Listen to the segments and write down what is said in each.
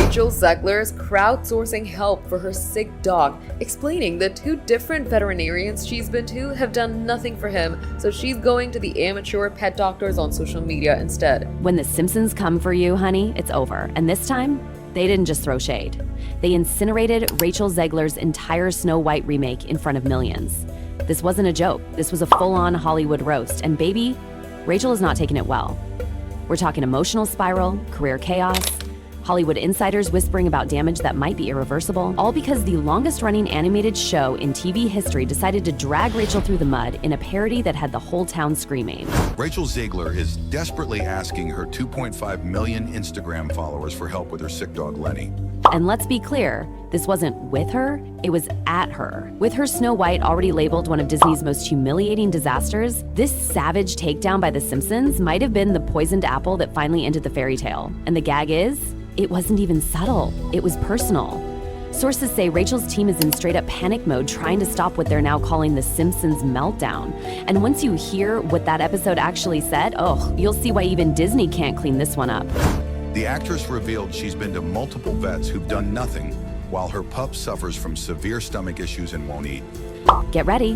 Rachel Zegler's crowdsourcing help for her sick dog, explaining the 2 different veterinarians she's been to have done nothing for him, so she's going to the amateur pet doctors on social media instead. When the Simpsons come for you, honey, it's over. And this time, they didn't just throw shade. They incinerated Rachel Zegler's entire Snow White remake in front of millions. This wasn't a joke. This was a full-on Hollywood roast. And baby, Rachel is not taking it well. We're talking emotional spiral, career chaos, Hollywood insiders whispering about damage that might be irreversible, all because the longest-running animated show in TV history decided to drag Rachel through the mud in a parody that had the whole town screaming. Rachel Zegler is desperately asking her 2.5 million Instagram followers for help with her sick dog, Lenny. And let's be clear, this wasn't with her, it was at her. With her Snow White already labeled one of Disney's most humiliating disasters, this savage takedown by The Simpsons might have been the poisoned apple that finally ended the fairy tale. And the gag is, it wasn't even subtle, it was personal. Sources say Rachel's team is in straight-up panic mode trying to stop what they're now calling the Simpsons meltdown. And once you hear what that episode actually said, you'll see why even Disney can't clean this one up. The actress revealed she's been to multiple vets who've done nothing, while her pup suffers from severe stomach issues and won't eat. Get ready,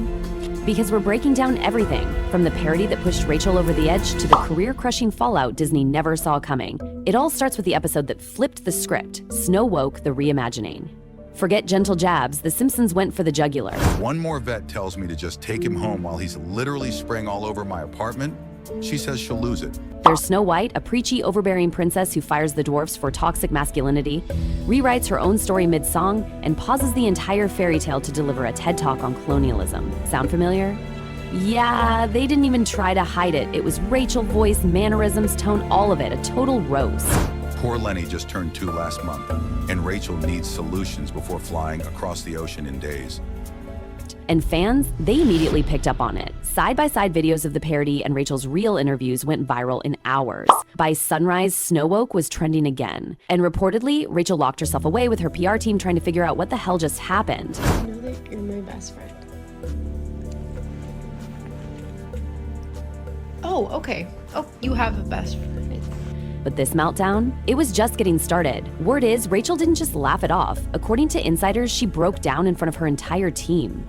because we're breaking down everything, from the parody that pushed Rachel over the edge to the career-crushing fallout Disney never saw coming. It all starts with the episode that flipped the script, Snow Woke, the reimagining. Forget gentle jabs, The Simpsons went for the jugular. One more vet tells me to just take him home while he's literally spraying all over my apartment. She says she'll lose it. There's Snow White, a preachy, overbearing princess who fires the dwarfs for toxic masculinity, rewrites her own story mid-song, and pauses the entire fairy tale to deliver a TED Talk on colonialism. Sound familiar? Yeah, they didn't even try to hide it. It was Rachel, voice, mannerisms, tone, all of it, a total roast. Poor Lenny just turned 2 last month, and Rachel needs solutions before flying across the ocean in days. And fans, they immediately picked up on it. Side-by-side videos of the parody and Rachel's real interviews went viral in hours. By sunrise, Snow Woke was trending again. And reportedly, Rachel locked herself away with her PR team trying to figure out what the hell just happened. I know that you're my best friend. Oh, okay. Oh, you have a best friend. But this meltdown, it was just getting started. Word is, Rachel didn't just laugh it off. According to insiders, she broke down in front of her entire team.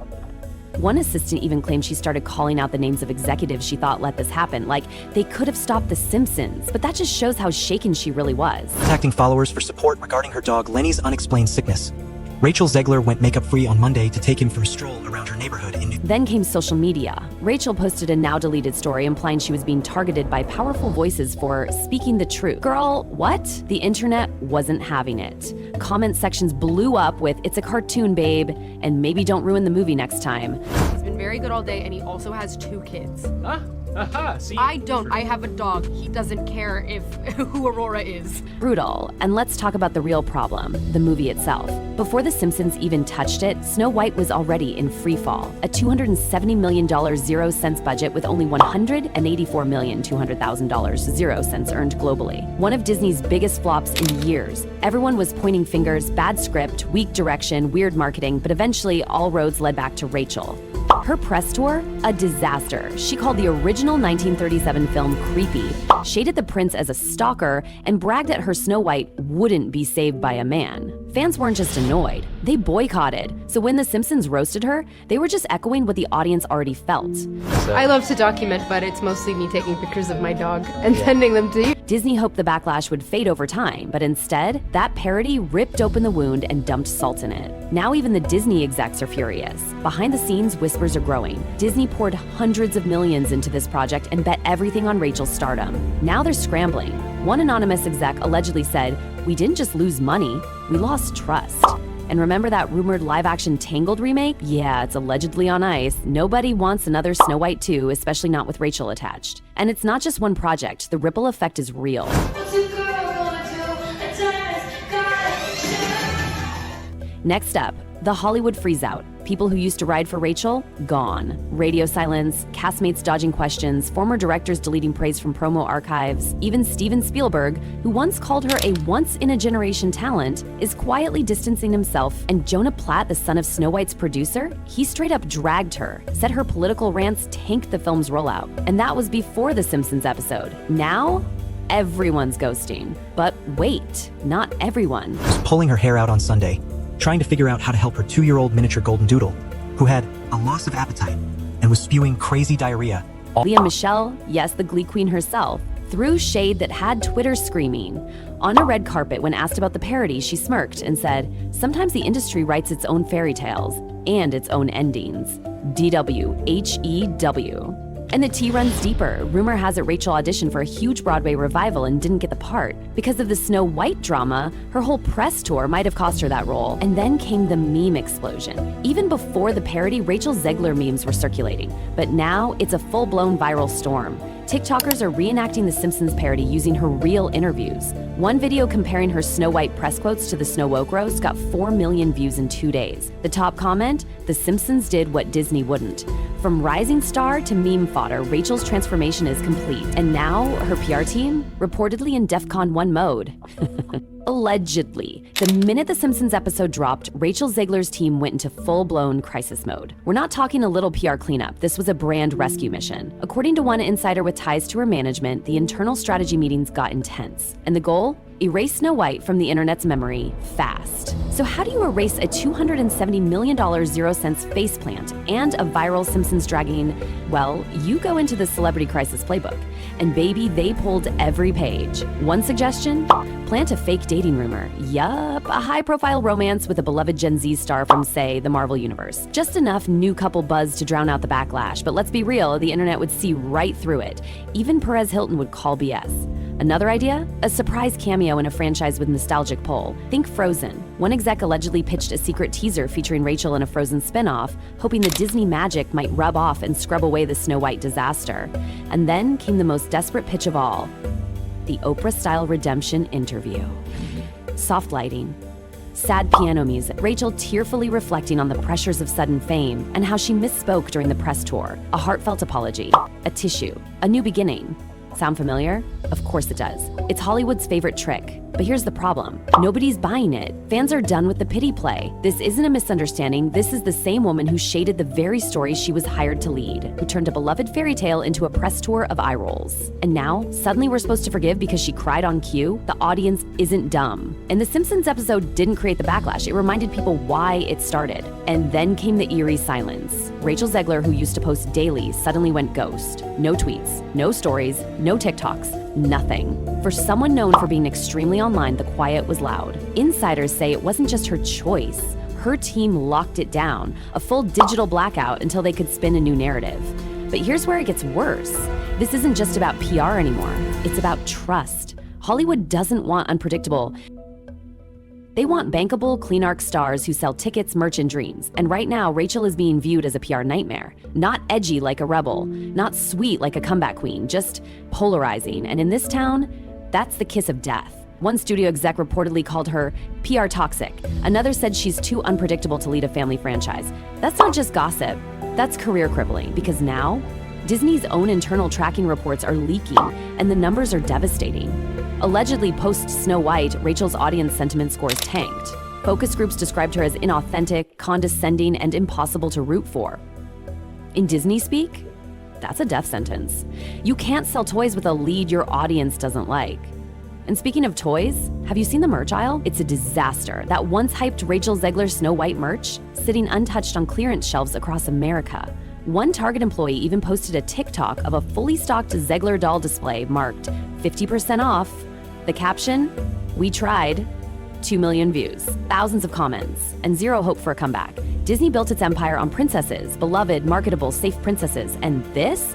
One assistant even claimed she started calling out the names of executives she thought let this happen, like they could have stopped The Simpsons, but that just shows how shaken she really was. Contacting followers for support regarding her dog Lenny's unexplained sickness. Rachel Zegler went makeup-free on Monday to take him for a stroll around her neighborhood in New York. Then came social media. Rachel posted a now-deleted story implying she was being targeted by powerful voices for speaking the truth. Girl, what? The internet wasn't having it. Comment sections blew up with, "It's a cartoon, babe," and "maybe don't ruin the movie next time." He's been very good all day, and he also has 2 kids. Huh? Aha, see? I don't. I have a dog. He doesn't care if who Aurora is. Brutal. And let's talk about the real problem, the movie itself. Before The Simpsons even touched it, Snow White was already in free fall. A $270 million 0 cents budget with only $184,200,000 0 cents earned globally. One of Disney's biggest flops in years. Everyone was pointing fingers, bad script, weak direction, weird marketing, but eventually all roads led back to Rachel. Her press tour, a disaster. She called the original 1937 film creepy, shaded the prince as a stalker, and bragged that her Snow White wouldn't be saved by a man. Fans weren't just annoyed, they boycotted. So when The Simpsons roasted her, they were just echoing what the audience already felt. I love to document, but it's mostly me taking pictures of my dog and sending them to you. Disney hoped the backlash would fade over time, but instead, that parody ripped open the wound and dumped salt in it. Now even the Disney execs are furious. Behind the scenes, whispers are growing. Disney poured hundreds of millions into this project and bet everything on Rachel's stardom. Now they're scrambling. One anonymous exec allegedly said, "We didn't just lose money, we lost trust." And remember that rumored live-action Tangled remake? Yeah, it's allegedly on ice. Nobody wants another Snow White 2, especially not with Rachel attached. And it's not just one project, the ripple effect is real. Next up, the Hollywood freeze-out. People who used to ride for Rachel, gone. Radio silence, castmates dodging questions, former directors deleting praise from promo archives. Even Steven Spielberg, who once called her a once-in-a-generation talent, is quietly distancing himself. And Jonah Platt, the son of Snow White's producer, he straight up dragged her, said her political rants tanked the film's rollout. And that was before the Simpsons episode. Now, Everyone's ghosting. But wait, not everyone. Was pulling her hair out on Sunday, trying to figure out how to help her 2-year-old miniature golden doodle, who had a loss of appetite and was spewing crazy diarrhea. Leah Michelle, yes, the Glee Queen herself, threw shade that had Twitter screaming. On a red carpet, when asked about the parody, she smirked and said, "Sometimes the industry writes its own fairy tales and its own endings." DWHEW. And the tea runs deeper. Rumor has it Rachel auditioned for a huge Broadway revival and didn't get the part. Because of the Snow White drama, her whole press tour might have cost her that role. And then came the meme explosion. Even before the parody, Rachel Zegler memes were circulating. But now it's a full-blown viral storm. TikTokers are reenacting the Simpsons parody using her real interviews. One video comparing her Snow White press quotes to the Snow Woke roast got 4 million views in 2 days. The top comment, "The Simpsons did what Disney wouldn't." From rising star to meme fodder, Rachel's transformation is complete. And now, her PR team, reportedly in DEFCON 1 mode. Allegedly. The minute the Simpsons episode dropped, Rachel Zegler's team went into full-blown crisis mode. We're not talking a little PR cleanup. This was a brand rescue mission. According to one insider with ties to her management, the internal strategy meetings got intense. And the goal? Erase Snow White from the internet's memory fast. So how do you erase a $270 million 0-cents faceplant and a viral Simpsons dragging? Well, you go into the Celebrity Crisis playbook. And baby, they pulled every page. One suggestion? Plant a fake dating rumor. Yup, a high-profile romance with a beloved Gen Z star from, say, the Marvel Universe. Just enough new couple buzz to drown out the backlash, but let's be real, the internet would see right through it. Even Perez Hilton would call BS. Another idea? A surprise cameo in a franchise with nostalgic pull. Think Frozen. One exec allegedly pitched a secret teaser featuring Rachel in a Frozen spin-off, hoping the Disney magic might rub off and scrub away the Snow White disaster. And then came the most desperate pitch of all. The Oprah-style redemption interview. Soft lighting. Sad piano music. Rachel tearfully reflecting on the pressures of sudden fame and how she misspoke during the press tour. A heartfelt apology. A tissue. A new beginning. Sound familiar? Of course it does. It's Hollywood's favorite trick. But here's the problem. Nobody's buying it. Fans are done with the pity play. This isn't a misunderstanding. This is the same woman who shaded the very story she was hired to lead, who turned a beloved fairy tale into a press tour of eye rolls. And now, suddenly we're supposed to forgive because she cried on cue? The audience isn't dumb. And the Simpsons episode didn't create the backlash. It reminded people why it started. And then came the eerie silence. Rachel Zegler, who used to post daily, suddenly went ghost. No tweets, no stories, no TikToks. Nothing. For someone known for being extremely online, the quiet was loud. Insiders say it wasn't just her choice. Her team locked it down, a full digital blackout until they could spin a new narrative. But here's where it gets worse. This isn't just about PR anymore. It's about trust. Hollywood doesn't want unpredictable. They want bankable, clean arc stars who sell tickets, merch, and dreams. And right now, Rachel is being viewed as a PR nightmare. Not edgy like a rebel, not sweet like a comeback queen, just polarizing. And in this town, that's the kiss of death. One studio exec reportedly called her PR toxic. Another said she's too unpredictable to lead a family franchise. That's not just gossip, that's career crippling, because now, Disney's own internal tracking reports are leaking, and the numbers are devastating. Allegedly, post-Snow White, Rachel's audience sentiment scores tanked. Focus groups described her as inauthentic, condescending, and impossible to root for. In Disney speak, that's a death sentence. You can't sell toys with a lead your audience doesn't like. And speaking of toys, have you seen the merch aisle? It's a disaster. That once hyped Rachel Zegler Snow White merch, sitting untouched on clearance shelves across America. One Target employee even posted a TikTok of a fully stocked Zegler doll display marked 50% off. The caption, "We tried." 2 million views, thousands of comments, and zero hope for a comeback. Disney built its empire on princesses, beloved, marketable, safe princesses, and this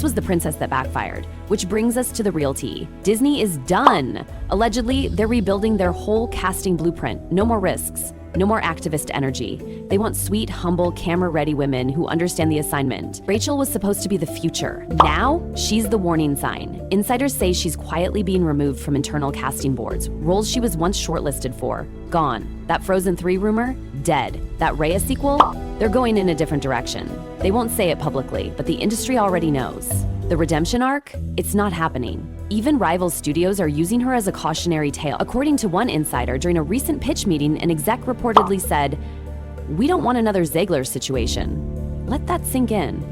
was the princess that backfired. Which brings us to the real tea. Disney is done. Allegedly, they're rebuilding their whole casting blueprint. No more risks. No more activist energy. They want sweet, humble, camera-ready women who understand the assignment. Rachel was supposed to be the future. Now, she's the warning sign. Insiders say she's quietly being removed from internal casting boards. Roles she was once shortlisted for, gone. That Frozen 3 rumor, dead. That Raya sequel, they're going in a different direction. They won't say it publicly, but the industry already knows. The redemption arc, it's not happening. Even rival studios are using her as a cautionary tale. According to one insider, during a recent pitch meeting, an exec reportedly said, "We don't want another Zegler situation." Let that sink in.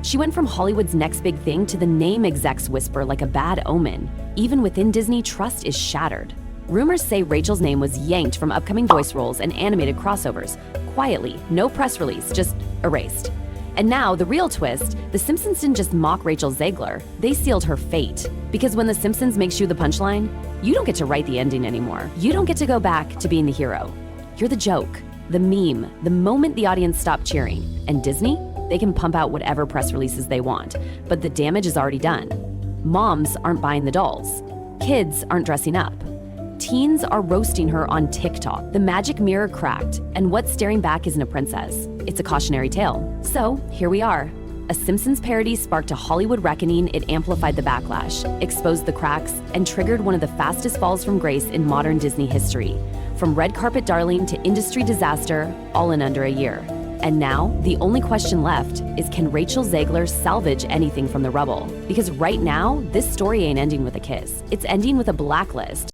She went from Hollywood's next big thing to the name execs whisper like a bad omen. Even within Disney, trust is shattered. Rumors say Rachel's name was yanked from upcoming voice roles and animated crossovers. Quietly, no press release, just erased. And now, the real twist, the Simpsons didn't just mock Rachel Zegler, they sealed her fate. Because when The Simpsons makes you the punchline, you don't get to write the ending anymore. You don't get to go back to being the hero. You're the joke, the meme, the moment the audience stopped cheering. And Disney? They can pump out whatever press releases they want, but the damage is already done. Moms aren't buying the dolls. Kids aren't dressing up. Teens are roasting her on TikTok. The magic mirror cracked, and what's staring back isn't a princess. It's a cautionary tale. So, here we are. A Simpsons parody sparked a Hollywood reckoning. It amplified the backlash, exposed the cracks, and triggered one of the fastest falls from grace in modern Disney history. From red carpet darling to industry disaster, all in under a year. And now, the only question left is, can Rachel Zegler salvage anything from the rubble? Because right now, this story ain't ending with a kiss. It's ending with a blacklist.